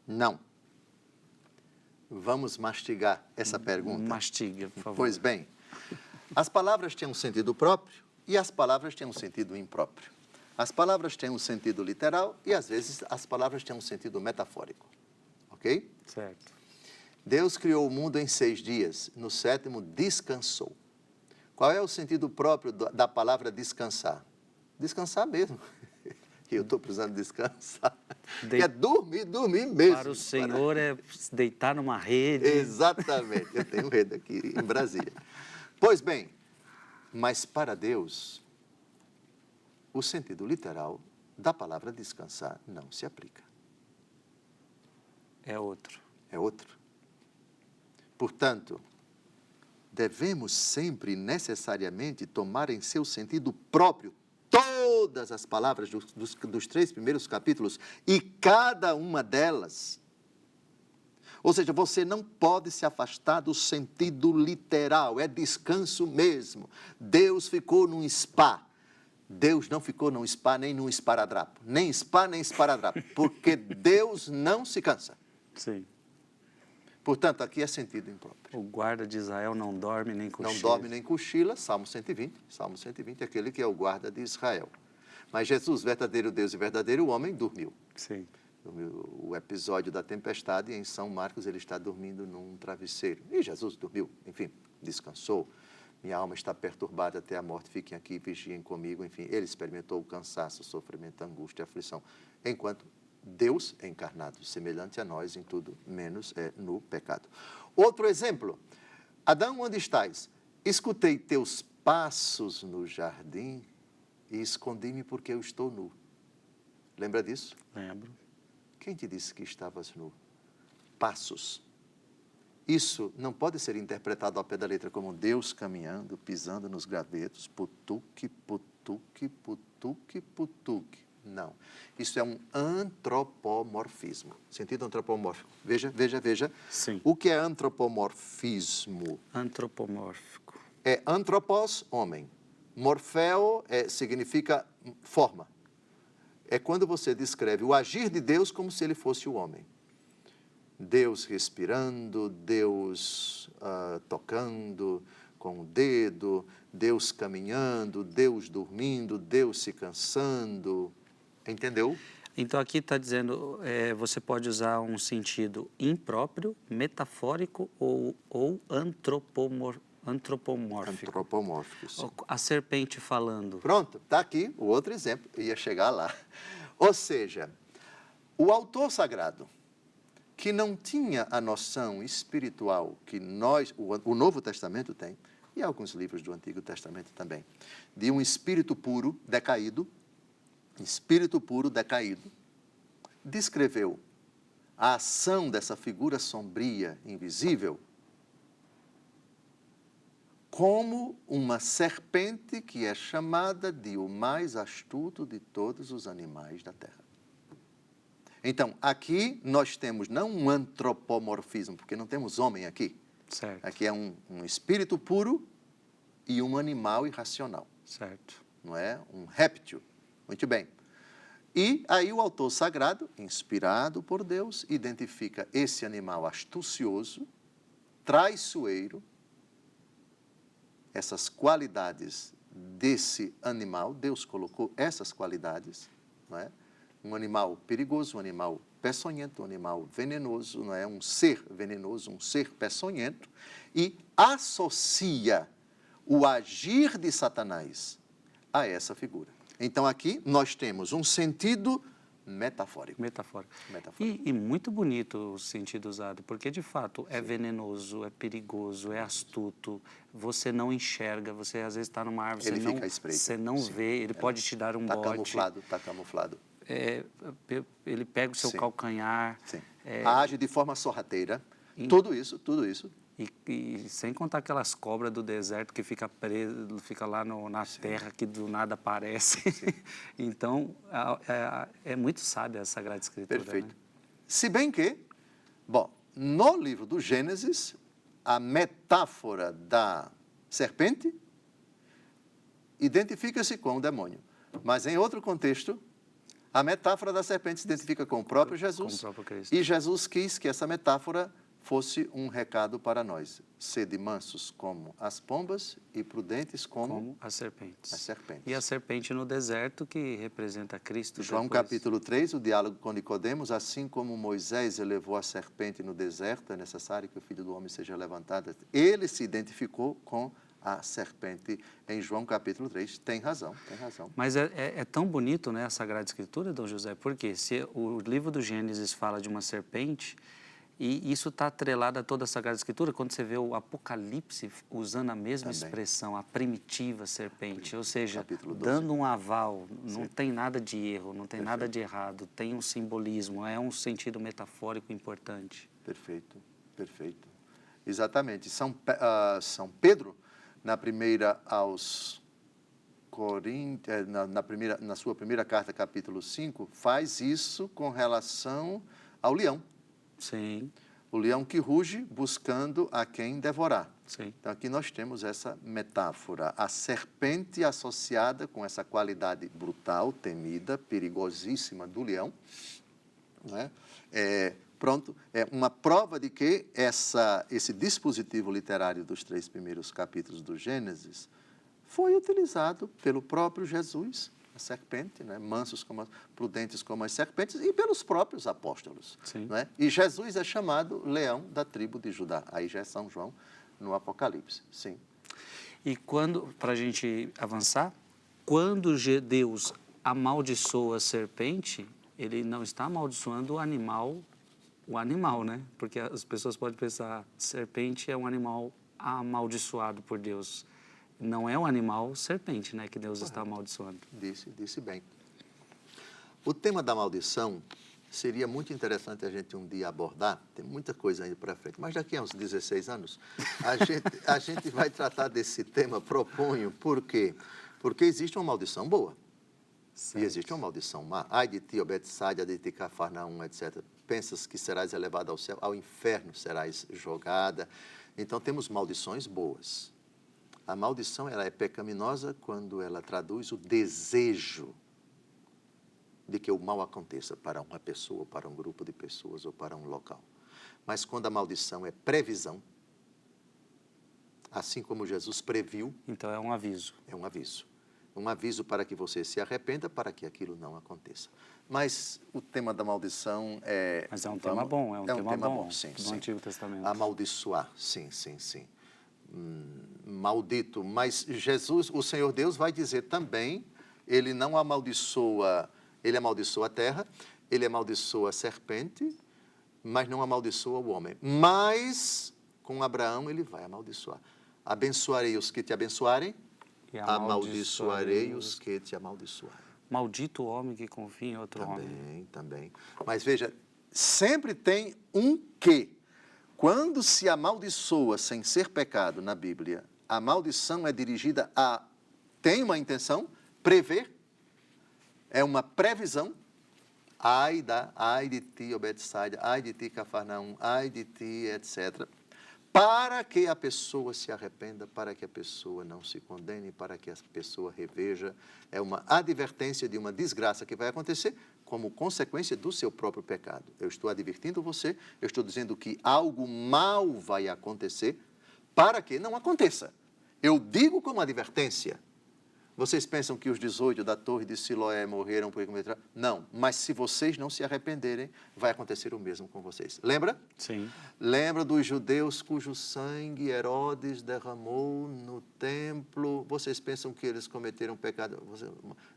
Não. Vamos mastigar essa pergunta. Mastiga, por favor. Pois bem, as palavras têm um sentido próprio e as palavras têm um sentido impróprio. As palavras têm um sentido literal e, às vezes, as palavras têm um sentido metafórico. Ok? Certo. Deus criou o mundo em 6 dias, no 7º descansou. Qual é o sentido próprio da palavra descansar? Descansar mesmo. Eu estou precisando descansar. É dormir mesmo. Para o Senhor é deitar numa rede. Exatamente. Eu tenho rede aqui em Brasília. Pois bem, mas para Deus, o sentido literal da palavra descansar não se aplica. É outro. É outro. Portanto, devemos sempre necessariamente tomar em seu sentido próprio todas as palavras dos 3 primeiros capítulos e cada uma delas. Ou seja, você não pode se afastar do sentido literal, é descanso mesmo. Deus ficou num spa. Deus não ficou num spa nem num esparadrapo. Nem spa, nem esparadrapo. Porque Deus não se cansa. Sim. Portanto, aqui é sentido impróprio. O guarda de Israel não dorme nem cochila. Não dorme nem cochila, Salmo 120. Salmo 120 é aquele que é o guarda de Israel. Mas Jesus, verdadeiro Deus e verdadeiro homem, dormiu. Sim. O episódio da tempestade, em São Marcos, ele está dormindo num travesseiro. E Jesus dormiu, enfim, descansou. Minha alma está perturbada até a morte, fiquem aqui, vigiem comigo. Enfim, ele experimentou o cansaço, o sofrimento, a angústia, a aflição. Enquanto Deus é encarnado, semelhante a nós em tudo, menos no pecado. Outro exemplo. Adão, onde estás? Escutei teus passos no jardim e escondi-me porque eu estou nu. Lembra disso? Lembro. Quem te disse que estavas nu? Passos. Isso não pode ser interpretado ao pé da letra como Deus caminhando, pisando nos gravetos, putuque, putuque, putuque, putuque. Não. Isso é um antropomorfismo. Sentido antropomórfico. Veja. Sim. O que é antropomorfismo? Antropomórfico. É antropos, homem. Morfeo significa forma. É quando você descreve o agir de Deus como se ele fosse o homem. Deus respirando, Deus tocando com o dedo, Deus caminhando, Deus dormindo, Deus se cansando. Entendeu? Então aqui está dizendo, você pode usar um sentido impróprio, metafórico ou antropomórfico. Antropomórfico, sim. A serpente falando. Pronto, está aqui o outro exemplo, ia chegar lá. Ou seja, o autor sagrado, que não tinha a noção espiritual que o Novo Testamento tem, e alguns livros do Antigo Testamento também, de um espírito puro decaído, descreveu a ação dessa figura sombria, invisível, como uma serpente que é chamada de o mais astuto de todos os animais da terra. Então, aqui nós temos não um antropomorfismo, porque não temos homem aqui. Certo. Aqui é um espírito puro e um animal irracional. Certo. Não é? Um réptil. Muito bem. E aí o autor sagrado, inspirado por Deus, identifica esse animal astucioso, traiçoeiro, essas qualidades desse animal, Deus colocou essas qualidades, não é? Um animal perigoso, um animal peçonhento, um animal venenoso, não é? Um ser venenoso, um ser peçonhento, e associa o agir de Satanás a essa figura. Então, aqui nós temos um sentido metafórico. Metafórico. Metafórico. E muito bonito o sentido usado, porque de fato é venenoso, é perigoso, é astuto, você não enxerga, você às vezes está numa árvore, Ele você não, fica à espreita. você não Sim. vê, ele pode te dar um Está bote. camuflado, está camuflado. Ele pega o seu Sim. calcanhar. Sim. Age de forma sorrateira. Tudo isso. E sem contar aquelas cobras do deserto que fica preso, fica lá na terra, que do nada aparece. Então, é muito sábia a Sagrada Escritura. Perfeito. Né? Se bem que, bom, no livro do Gênesis, a metáfora da serpente identifica-se com o demônio. Mas em outro contexto, a metáfora da serpente se identifica com o próprio Jesus. Com o próprio Cristo. E Jesus quis que essa metáfora fosse um recado para nós. Sede mansos como as pombas e prudentes como as serpentes. as serpentes. E a serpente no deserto, que representa Cristo. João capítulo 3, o diálogo com Nicodemos, assim como Moisés elevou a serpente no deserto, é necessário que o Filho do Homem seja levantado. Ele se identificou com a serpente em João capítulo 3. Tem razão, tem razão. Mas é tão bonito, né, a Sagrada Escritura, Dom José, porque se o livro do Gênesis fala de uma serpente, e isso está atrelado a toda a Sagrada Escritura, quando você vê o Apocalipse usando a mesma expressão, a primitiva serpente, ou seja, dando um aval, não tem nada de erro, não tem nada de errado, tem um simbolismo, é um sentido metafórico importante. Perfeito, perfeito. Exatamente. São Pedro, na primeira aos Coríntios, na sua primeira carta, capítulo 5, faz isso com relação ao leão. Sim. O leão que ruge buscando a quem devorar. Sim. Então, aqui nós temos essa metáfora. A serpente associada com essa qualidade brutal, temida, perigosíssima do leão. Né? É uma prova de que esse dispositivo literário dos 3 primeiros capítulos do Gênesis foi utilizado pelo próprio Jesus, a serpente, né? Mansos prudentes como as serpentes, e pelos próprios apóstolos. Sim. Né? E Jesus é chamado leão da tribo de Judá. Aí já é São João no Apocalipse. Sim. E para a gente avançar, quando Deus amaldiçoa a serpente, ele não está amaldiçoando o animal, né? Porque as pessoas podem pensar, serpente é um animal amaldiçoado por Deus. Não é um animal serpente, né, que Deus está amaldiçoando. Disse bem. O tema da maldição seria muito interessante a gente um dia abordar, tem muita coisa ainda para frente, mas daqui a uns 16 anos a gente vai tratar desse tema, proponho, por quê? Porque existe uma maldição boa. Certo. E existe uma maldição má. Ai de ti, ó Betsaida, de ti, Cafarnaum, etc. Pensas que serás elevada ao céu, ao inferno serás jogada. Então temos maldições boas. A maldição ela é pecaminosa quando ela traduz o desejo de que o mal aconteça para uma pessoa, para um grupo de pessoas ou para um local. Mas quando a maldição é previsão, assim como Jesus previu... Então é um aviso. É um aviso. Um aviso para que você se arrependa, para que aquilo não aconteça. Mas o tema da maldição é... Mas é um tema bom, é um tema bom sim, no Antigo Testamento. Amaldiçoar, sim. Maldito, mas Jesus, o Senhor Deus vai dizer também, ele não amaldiçoa, ele amaldiçoa a terra, ele amaldiçoa a serpente, mas não amaldiçoa o homem. Mas com Abraão ele vai amaldiçoar. Abençoarei os que te abençoarem, e amaldiçoarei os que te amaldiçoarem. Maldito o homem que confia em outro homem. Também. Mas veja, sempre tem um que. Quando se amaldiçoa sem ser pecado na Bíblia, a maldição é dirigida tem uma intenção, prever, é uma previsão, ai de ti, ó Betsaida, ai de ti, Cafarnaum, ai de ti, etc., para que a pessoa se arrependa, para que a pessoa não se condene, para que a pessoa reveja. É uma advertência de uma desgraça que vai acontecer como consequência do seu próprio pecado. Eu estou advertindo você, eu estou dizendo que algo mal vai acontecer para que não aconteça. Eu digo como advertência, Vocês pensam que os 18 da torre de Siloé morreram porque cometeram? Não, mas se vocês não se arrependerem, vai acontecer o mesmo com vocês. Lembra? Sim. Lembra dos judeus cujo sangue Herodes derramou no templo? Vocês pensam que eles cometeram pecado?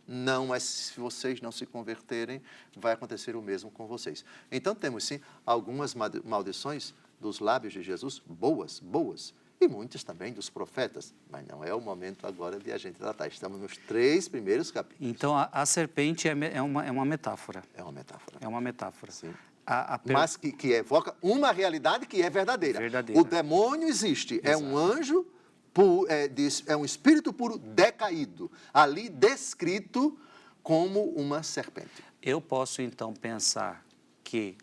Não, mas se vocês não se converterem, vai acontecer o mesmo com vocês. Então temos sim algumas maldições dos lábios de Jesus, boas, e muitas também dos profetas, mas não é o momento agora de a gente tratar. Estamos nos 3 primeiros capítulos. Então, a serpente é uma metáfora. É uma metáfora. É uma metáfora. Sim. Per- Mas que evoca uma realidade que é verdadeira. Verdadeira. O demônio existe, Exato. é um anjo, é um espírito puro decaído, ali descrito como uma serpente. Eu posso, então, pensar que,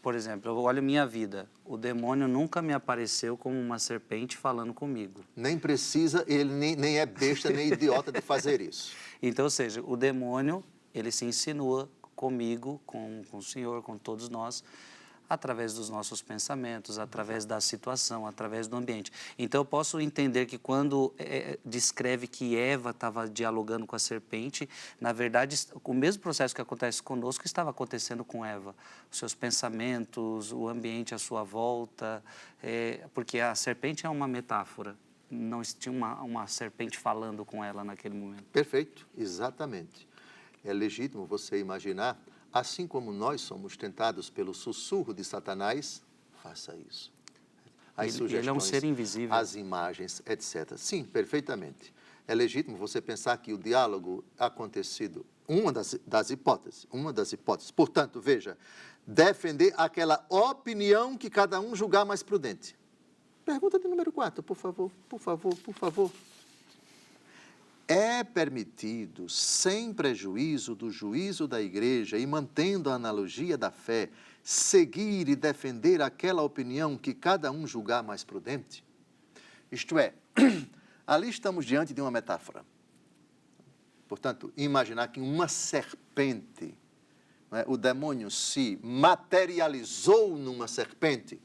por exemplo, eu olho minha vida, o demônio nunca me apareceu como uma serpente falando comigo. Nem precisa, ele nem é besta, nem idiota de fazer isso. Então, ou seja, o demônio, ele se insinua comigo, com o Senhor, com todos nós, através dos nossos pensamentos, através da situação, através do ambiente. Então, eu posso entender que quando descreve que Eva estava dialogando com a serpente, na verdade, o mesmo processo que acontece conosco estava acontecendo com Eva. Os seus pensamentos, o ambiente à sua volta, porque a serpente é uma metáfora. Não tinha uma serpente falando com ela naquele momento. Perfeito, exatamente. É legítimo você imaginar, assim como nós somos tentados pelo sussurro de Satanás, faça isso. As sugestões, ele é um ser invisível. as imagens, etc. Sim, perfeitamente. É legítimo você pensar que o diálogo acontecido, uma das hipóteses. Portanto, veja, defender aquela opinião que cada um julgar mais prudente. Pergunta de número 4, por favor. É permitido, sem prejuízo do juízo da igreja e mantendo a analogia da fé, seguir e defender aquela opinião que cada um julgar mais prudente? Isto é, ali estamos diante de uma metáfora. Portanto, imaginar que uma serpente, o demônio se materializou numa serpente.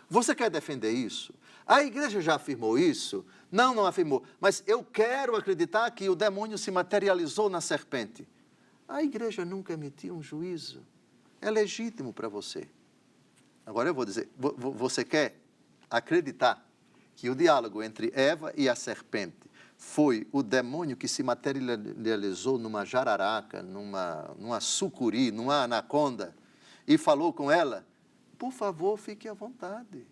Você quer defender isso? A igreja já afirmou isso? Não afirmou. Mas eu quero acreditar que o demônio se materializou na serpente. A igreja nunca emitiu um juízo. É legítimo para você. Agora eu vou dizer, você quer acreditar que o diálogo entre Eva e a serpente foi o demônio que se materializou numa jararaca, numa sucuri, numa anaconda, e falou com ela? Por favor, fique à vontade.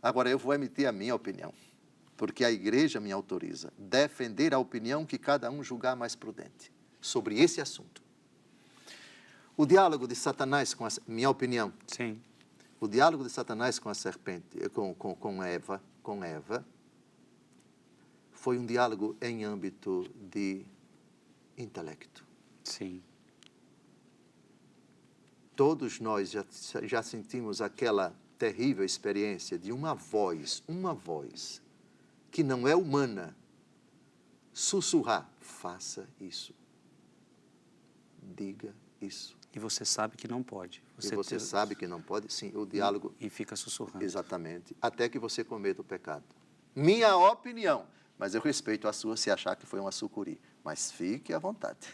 Agora, eu vou emitir a minha opinião, porque a igreja me autoriza a defender a opinião que cada um julgar mais prudente sobre esse assunto. O diálogo de Satanás com minha opinião. Sim. O diálogo de Satanás com a serpente, com Eva, foi um diálogo em âmbito de intelecto. Sim. Todos nós já sentimos aquela terrível experiência de uma voz que não é humana, sussurrar, faça isso, diga isso. E você sabe que não pode. Você sabe que não pode, sim, o diálogo... E fica sussurrando. Exatamente, até que você cometa o pecado. Minha opinião, mas eu respeito a sua se achar que foi uma sucuri, mas fique à vontade.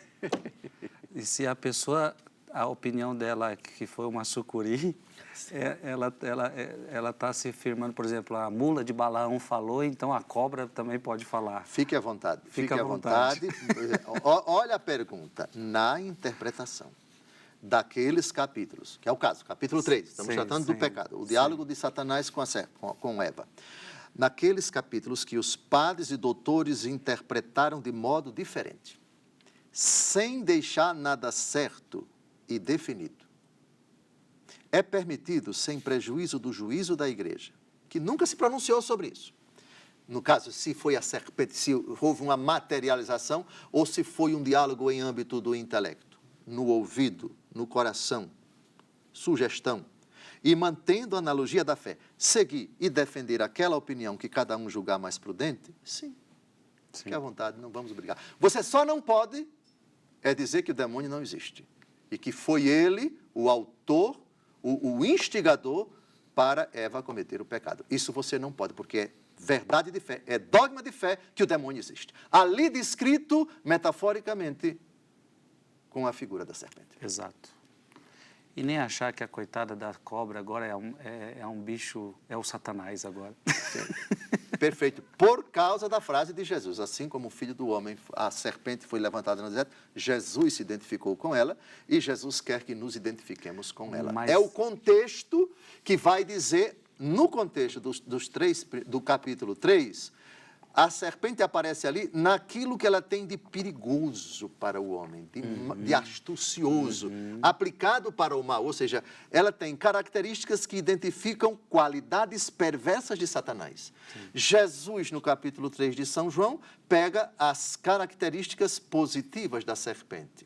E se a pessoa, a opinião dela que foi uma sucuri, ela está se firmando, por exemplo, a mula de Balaão falou, então a cobra também pode falar. Fique à vontade. Fique à vontade. Olha a pergunta. Na interpretação daqueles capítulos, que é o caso, capítulo 3, estamos tratando do pecado, o diálogo de Satanás com Eva. Naqueles capítulos que os padres e doutores interpretaram de modo diferente, sem deixar nada certo e definido. É permitido, sem prejuízo do juízo da igreja, que nunca se pronunciou sobre isso. No caso, se foi a serpente, se houve uma materialização ou se foi um diálogo em âmbito do intelecto, no ouvido, no coração, sugestão. E mantendo a analogia da fé, seguir e defender aquela opinião que cada um julgar mais prudente, sim. Fique à vontade, não vamos brigar. Você só não pode dizer que o demônio não existe. E que foi ele o autor, o instigador para Eva cometer o pecado. Isso você não pode, porque é verdade de fé, é dogma de fé que o demônio existe. Ali descrito, metaforicamente, com a figura da serpente. Exato. E nem achar que a coitada da cobra agora é um bicho, é o Satanás agora. Sim. Perfeito. Por causa da frase de Jesus, assim como o Filho do Homem, a serpente foi levantada no deserto, Jesus se identificou com ela e Jesus quer que nos identifiquemos com ela. Mas... É o contexto que vai dizer, no contexto do capítulo 3, a serpente aparece ali naquilo que ela tem de perigoso para o homem, de astucioso, aplicado para o mal. Ou seja, ela tem características que identificam qualidades perversas de Satanás. Sim. Jesus, no capítulo 3 de São João, pega as características positivas da serpente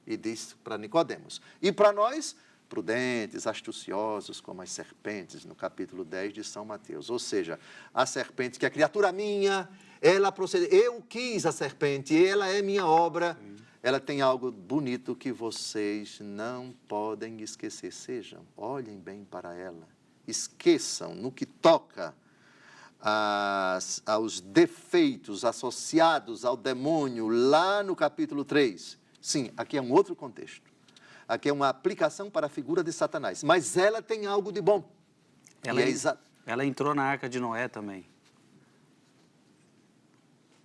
e diz para Nicodemos. E para nós, prudentes, astuciosos como as serpentes, no capítulo 10 de São Mateus. Ou seja, a serpente que é criatura minha, ela procede, eu quis a serpente, ela é minha obra. Sim. Ela tem algo bonito que vocês não podem esquecer. Olhem bem para ela, esqueçam no que toca aos defeitos associados ao demônio lá no capítulo 3. Sim, aqui é um outro contexto. Aqui é uma aplicação para a figura de Satanás. Mas ela tem algo de bom. Ela entrou na Arca de Noé também.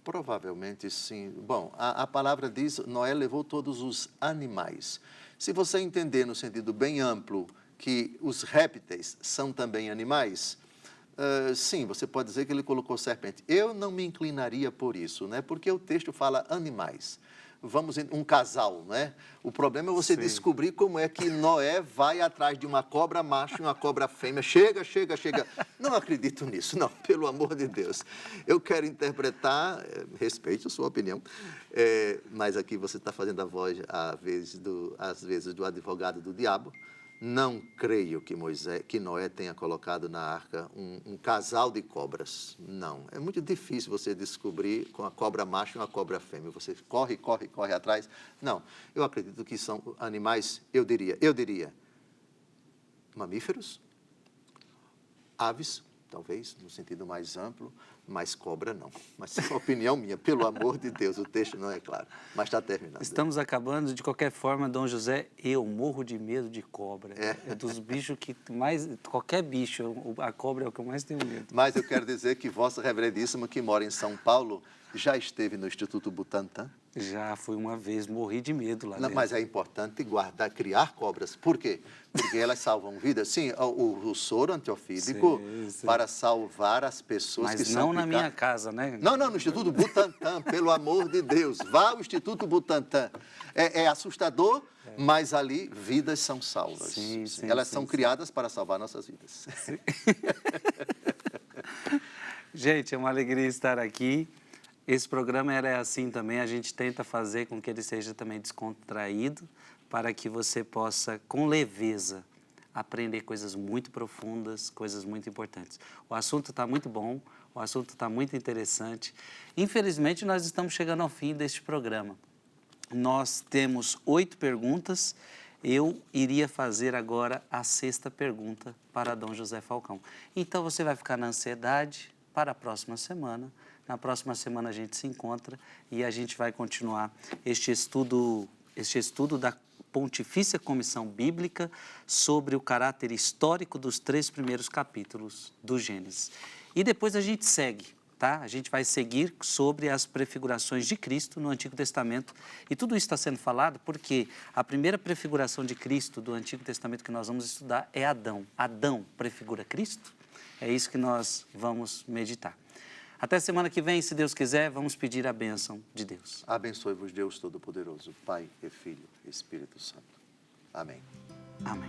Provavelmente sim. Bom, a palavra diz, Noé levou todos os animais. Se você entender no sentido bem amplo que os répteis são também animais, sim, você pode dizer que ele colocou serpente. Eu não me inclinaria por isso, né? Porque o texto fala animais. Vamos em um casal, né? O problema é você descobrir como é que Noé vai atrás de uma cobra macho e uma cobra fêmea. Chega. Não acredito nisso, não, pelo amor de Deus. Eu quero interpretar, respeito a sua opinião, mas aqui você está fazendo a voz, às vezes, do advogado do diabo. Não creio que Noé tenha colocado na arca um casal de cobras. Não. É muito difícil você descobrir com a cobra macho e uma cobra fêmea. Você corre atrás. Não. Eu acredito que são animais, eu diria, mamíferos, aves, talvez, no sentido mais amplo, mas cobra não. Mas é uma opinião minha, pelo amor de Deus, o texto não é claro, mas está terminando. Estamos acabando, de qualquer forma, Dom José, eu morro de medo de cobra. É dos bichos que mais, qualquer bicho, a cobra é o que eu mais tenho medo. Mas eu quero dizer que Vossa Reverendíssima, que mora em São Paulo, já esteve no Instituto Butantan? Já fui uma vez, morri de medo lá dentro. Mas é importante criar cobras. Por quê? Porque elas salvam vidas. Sim, o soro antiofídico para salvar as pessoas mas que são... Mas não na minha casa, né? Não, no Instituto Butantan, pelo amor de Deus. Vá ao Instituto Butantan. É assustador, mas ali vidas são salvas. Sim, elas são criadas para salvar nossas vidas. Gente, é uma alegria estar aqui. Esse programa é assim também, a gente tenta fazer com que ele seja também descontraído, para que você possa, com leveza, aprender coisas muito profundas, coisas muito importantes. O assunto está muito bom, o assunto está muito interessante. Infelizmente, nós estamos chegando ao fim deste programa. Nós temos 8 perguntas, eu iria fazer agora a 6ª pergunta para Dom José Falcão. Então, você vai ficar na ansiedade para a próxima semana. Na próxima semana a gente se encontra e a gente vai continuar este estudo da Pontifícia Comissão Bíblica sobre o caráter histórico dos 3 primeiros capítulos do Gênesis. E depois a gente segue, tá? A gente vai seguir sobre as prefigurações de Cristo no Antigo Testamento. E tudo isso está sendo falado porque a primeira prefiguração de Cristo do Antigo Testamento que nós vamos estudar é Adão. Adão prefigura Cristo? É isso que nós vamos meditar. Até semana que vem, se Deus quiser, vamos pedir a bênção de Deus. Abençoe-vos Deus Todo-Poderoso, Pai e Filho e Espírito Santo. Amém. Amém.